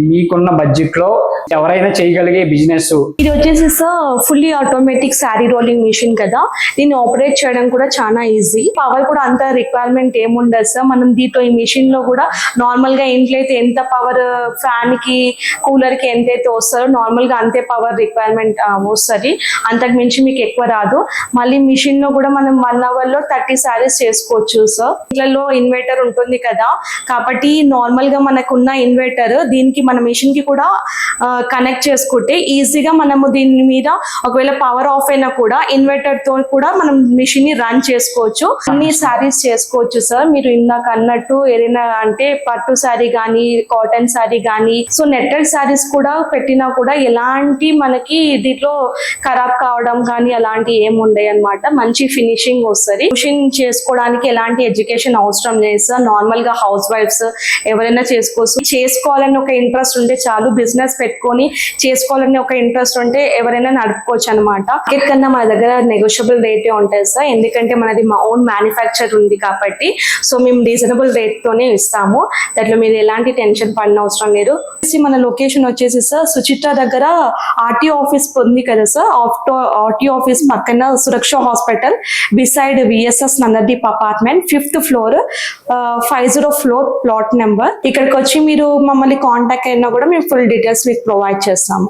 మీకున్న బడ్జెట్ లో ఎవరైనా చేయగలిగే బిజినెస్? ఇది వచ్చేసి sir fully automatic sari rolling machine కదా, దీన్ని ఆపరేట్ చేయడం కూడా చాలా ఈజీ. పవర్ కూడా అంత రిక్వైర్మెంట్ ఏముండదు సార్. మనం దీంతో ఈ మిషన్ లో కూడా నార్మల్ గా ఇంట్లో అయితే ఎంత పవర్ ఫ్యాన్ కి కూలర్ కి ఎంతైతే వస్తారో నార్మల్ గా అంతే పవర్ రిక్వైర్మెంట్ వస్తుంది. అంతకు మించి మీకు ఎక్కువ రాదు. మళ్ళీ మిషన్ లో కూడా మనం 1 hour లో 30 సారీస్ చేసుకోవచ్చు సార్. ఇట్లలో ఇన్వర్టర్ ఉంటుంది కదా, కాబట్టి నార్మల్ గా మనకున్న ఇన్వర్టర్ దీనికి మన మిషన్ కి కూడా కనెక్ట్ చేసుకుంటే ఈజీగా మనము దీని మీద ఒకవేళ పవర్ ఆఫ్ అయినా కూడా ఇన్వర్టర్ తో కూడా మనం మిషన్ ని రన్ చేసుకోవచ్చు. అన్ని సారీస్ చేసుకోవచ్చు సార్. మీరు ఇందాక అన్నట్టు ఏదైనా అంటే పట్టు సారీ కానీ కాటన్ సారీ కానీ సో నెట్టెడ్ సారీస్ కూడా పెట్టినా కూడా ఎలాంటి మనకి దీంట్లో ఖరాబ్ కావడం కానీ అలాంటి ఏమి ఉండవు అనమాట. మంచి ఫినిషింగ్ వస్తుంది. మిషన్ చేసుకోవడానికి ఎలాంటి ఎడ్యుకేషన్ అవసరం లేదు సార్. నార్మల్ గా హౌస్ వైఫ్స్ ఎవరైనా చేసుకోవాలని ఒక ఇంట్రెస్ట్ ఉంటే చాలు. బిజినెస్ పెట్టుకొని చేసుకోవాలని ఒక ఇంట్రెస్ట్ ఉంటే ఎవరైనా నడుపుకోవచ్చు అనమాట. మార్కెట్ కన్నా మన దగ్గర నెగోషియబుల్ రేటే ఉంటుంది సార్. ఎందుకంటే మనది మా ఓన్ మ్యానుఫ్యాక్చర్ ఉంది కాబట్టి సో మేము రీజనబుల్ రేట్ తోనే ఇస్తాము. దాంట్లో మీరు ఎలాంటి టెన్షన్ పడిన అవసరం లేదు. మన లొకేషన్ వచ్చేసి సార్ సుచిత్ర దగ్గర ఆర్టీఓ ఆఫీస్ ఉంది కదా సార్. ఆర్టీఓ ఆఫీస్ పక్కన Suraksha hospital beside VSS Nandadeep apartment 5th floor 50 plot number. ఇక్కడికి వచ్చి మీరు మమ్మల్ని కాంటాక్ట్ అయినా కూడా మేము ఫుల్ డీటెయిల్స్ మీకు ప్రొవైడ్ చేస్తాము.